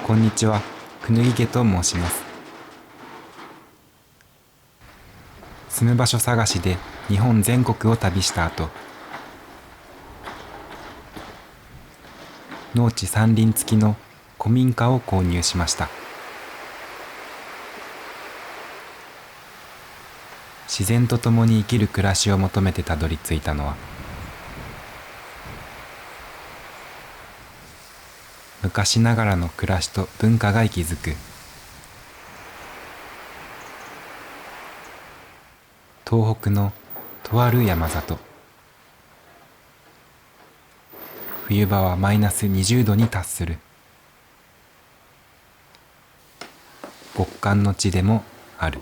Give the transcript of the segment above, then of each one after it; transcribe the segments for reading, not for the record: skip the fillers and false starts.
こんにちは、くぬぎげと申します。住む場所探しで日本全国を旅した後、農地山林付きの古民家を購入しました。自然と共に生きる暮らしを求めてたどり着いたのは、昔ながらの暮らしと文化が息づく東北のとある山里。冬場はマイナス20度に達する極寒の地でもある。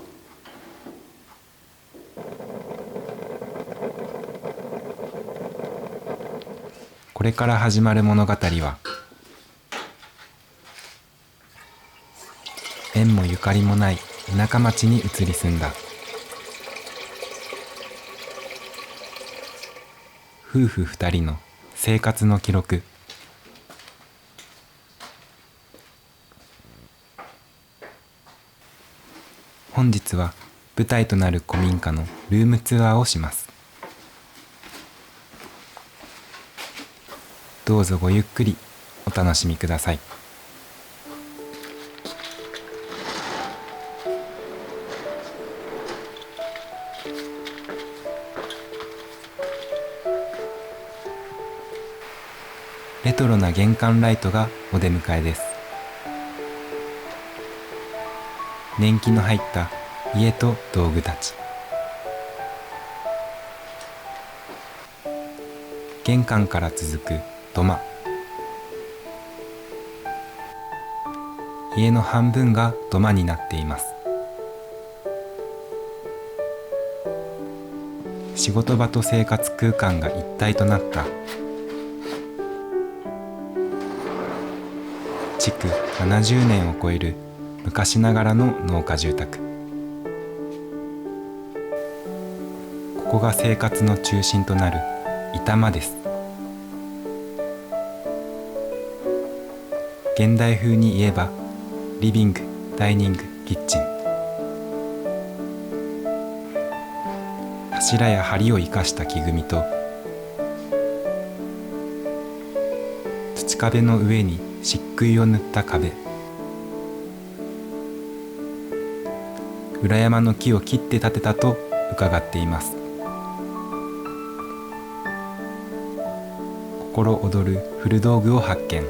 これから始まる物語は、縁もゆかりもない田舎町に移り住んだ夫婦二人の生活の記録。本日は舞台となる古民家のルームツアーをします。どうぞごゆっくりお楽しみください。レトロな玄関ライトがお出迎えです。年季の入った家と道具たち。玄関から続く土間。家の半分が土間になっています。仕事場と生活空間が一体となった築70年を超える昔ながらの農家住宅。ここが生活の中心となる板間です。現代風に言えばリビング、ダイニング、キッチン。柱や梁を生かした木組みと土壁の上に漆喰を塗った壁。裏山の木を切って建てたと伺っています。心躍る古道具を発見。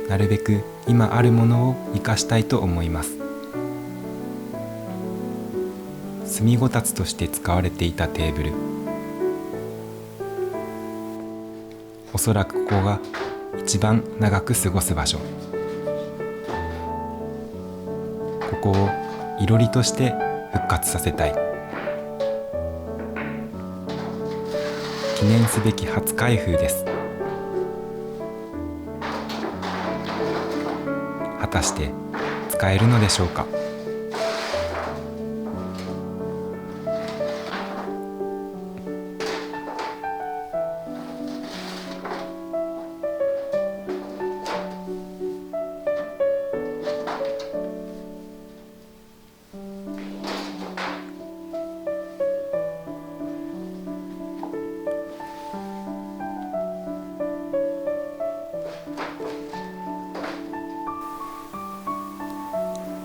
なるべく今あるものを生かしたいと思います。炭ごたつとして使われていたテーブル。おそらくここが一番長く過ごす場所。ここをいろりとして復活させたい。記念すべき初開封です。果たして使えるのでしょうか。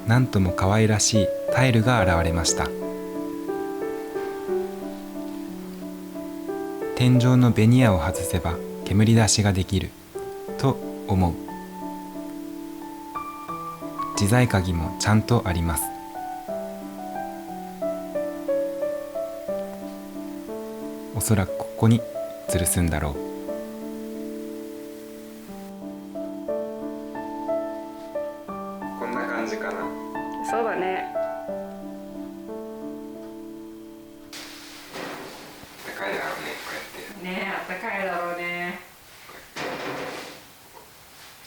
なんとも可愛らしいタイルが現れました。天井のベニヤを外せば煙出しができると思う。自在鍵もちゃんとあります。おそらくここに吊るすんだろう。こんな感じかな。そうだね。高いだろうね、こうやって。ねえ、あったかいだろうね。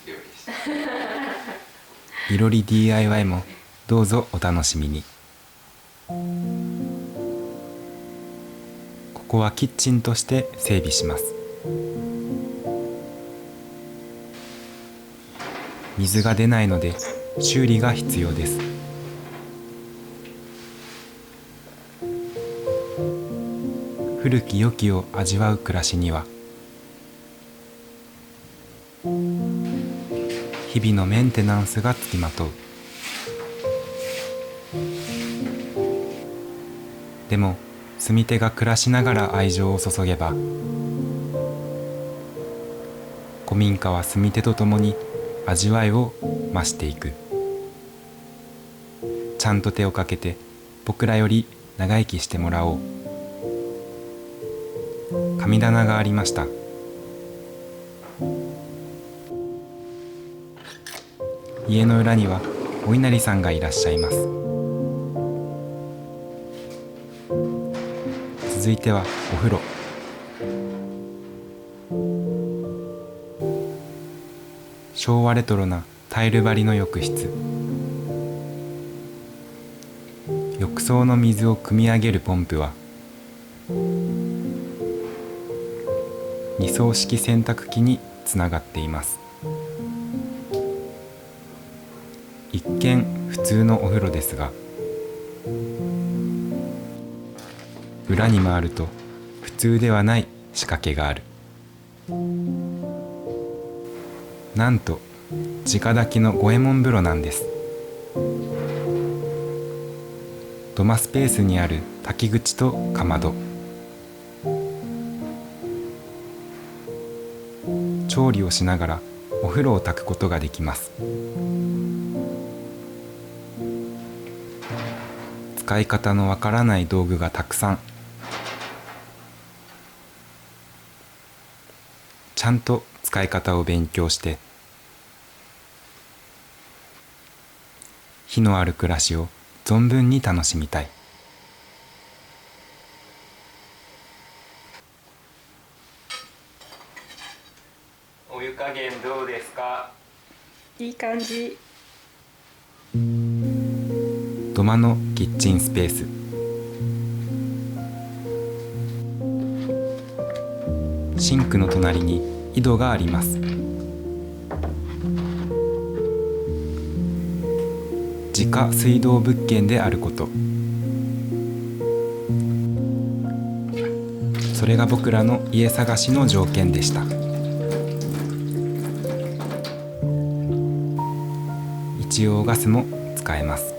料理していろり DIY もどうぞお楽しみに。ここはキッチンとして整備します。水が出ないので修理が必要です。古き良きを味わう暮らしには日々のメンテナンスがつきまとう。でも住み手が暮らしながら愛情を注げば、古民家は住み手とともに味わいを増していく。ちゃんと手をかけて僕らより長生きしてもらおう。神棚がありました。家の裏にはお稲荷さんがいらっしゃいます。続いてはお風呂。昭和レトロなタイル張りの浴室。浴槽の水を汲み上げるポンプは二層式洗濯機につながっています。一見普通のお風呂ですが、裏に回ると普通ではない仕掛けがある。なんと直焚きの五右衛門風呂なんです。土間スペースにある炊き口とかまど、調理をしながらお風呂を炊くことができます。使い方のわからない道具がたくさん。ちゃんと使い方を勉強して火のある暮らしを存分に楽しみたい。お湯加減どうですか？いい感じ。土間のキッチンスペース。シンクの隣に井戸があります。自家水道物件であること、それが僕らの家探しの条件でした。一応ガスも使えます。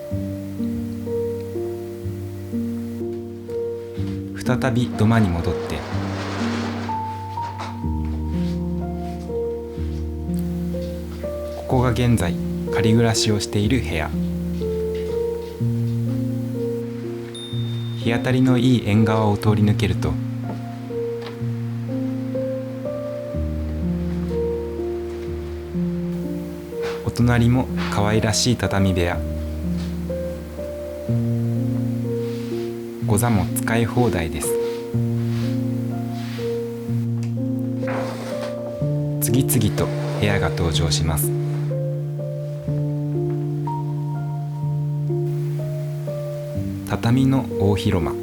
再び土間に戻ってここが現在仮暮らしをしている部屋。日当たりのいい縁側を通り抜けるとお隣も可愛らしい畳部屋。御座も使い放題です。次々と部屋が登場します。畳の大広間。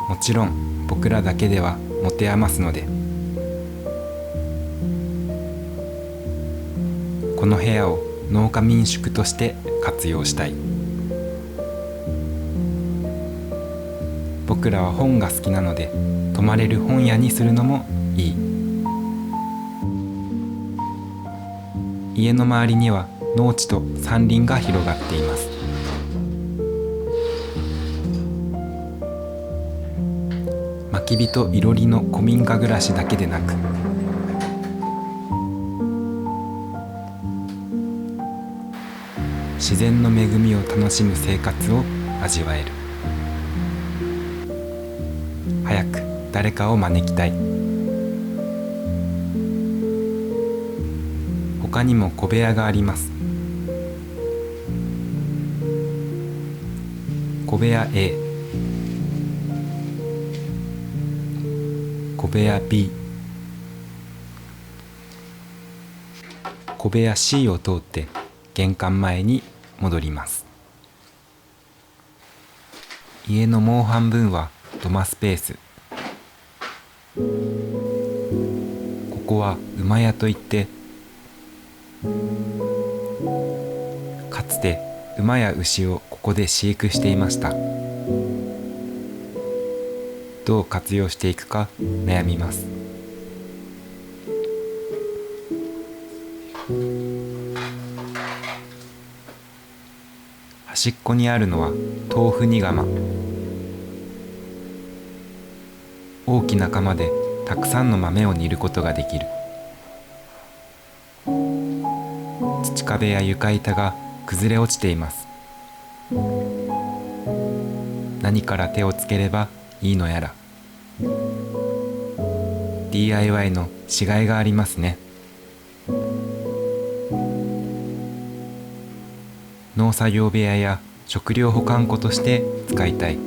もちろん僕らだけでは持て余すので、この部屋を農家民宿として活用したい。僕らは本が好きなので泊まれる本屋にするのもいい。家の周りには農地と山林が広がっています。薪火といろりの古民家暮らしだけでなく、自然の恵みを楽しむ生活を味わえる。早く誰かを招きたい。他にも小部屋があります。小部屋 A、 小部屋 B、 小部屋 C を通って玄関前に戻ります。家のもう半分は土間スペース。こは馬屋といって、かつて馬や牛をここで飼育していました。どう活用していくか悩みます。端っこにあるのは豆腐煮釜。大きな釜でたくさんの豆を煮ることができる。土壁や床板が崩れ落ちています。何から手をつければいいのやら。DIY のしがいがありますね。農作業部屋や食料保管庫として使いたい。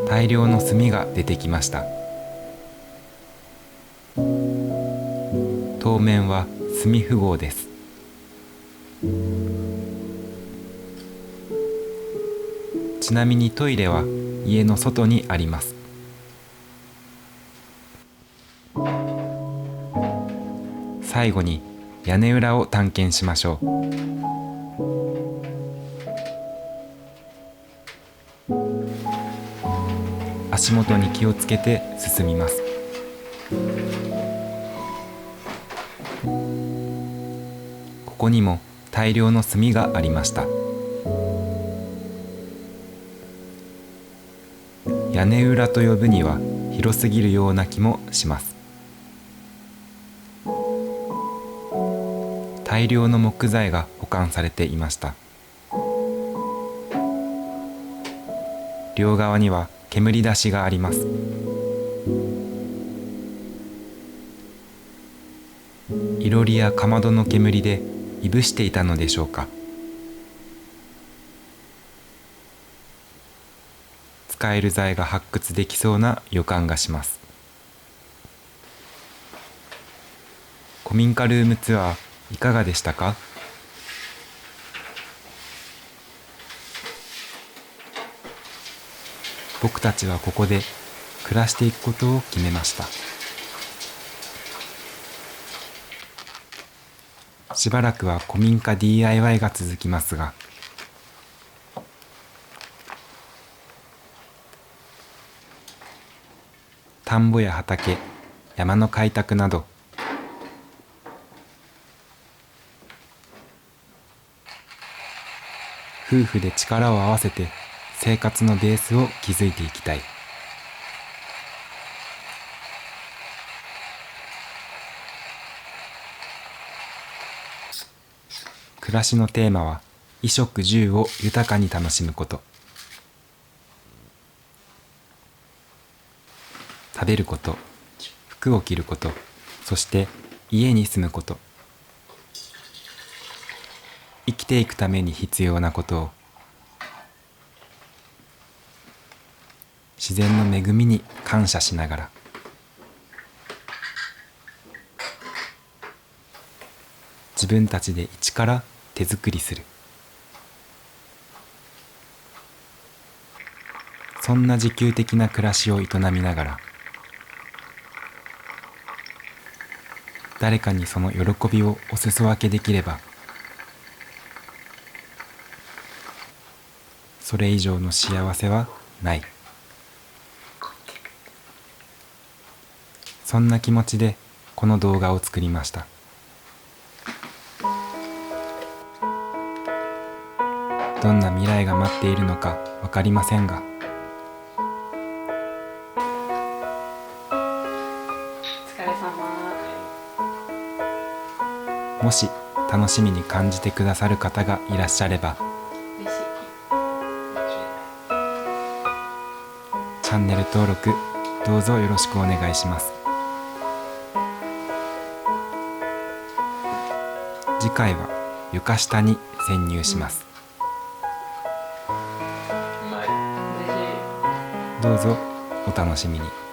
大量の炭が出てきました。当面は炭不合です。ちなみにトイレは家の外にあります。最後に屋根裏を探検しましょう。足元に気をつけて進みます。ここにも大量の炭がありました。屋根裏と呼ぶには広すぎるような気もします。大量の木材が保管されていました。両側には煙出しがあります。いろりやかまどの煙でいぶしていたのでしょうか。使える材が発掘できそうな予感がします。古民家ルームツアーいかがでしたか？僕たちはここで暮らしていくことを決めました。しばらくは古民家 DIY が続きますが、田んぼや畑、山の開拓など、夫婦で力を合わせて生活のベースを築いていきたい。暮らしのテーマは衣食住を豊かに楽しむこと。食べること、服を着ること、そして家に住むこと。生きていくために必要なことを、自然の恵みに感謝しながら、自分たちで一から手作りする。そんな自給的な暮らしを営みながら、誰かにその喜びをお裾分けできれば、それ以上の幸せはない。そんな気持ちでこの動画を作りました。どんな未来が待っているのかわかりませんが、お疲れ様。もし楽しみに感じてくださる方がいらっしゃれば、嬉しい。チャンネル登録どうぞよろしくお願いします。次回は床下に潜入します。どうぞお楽しみに。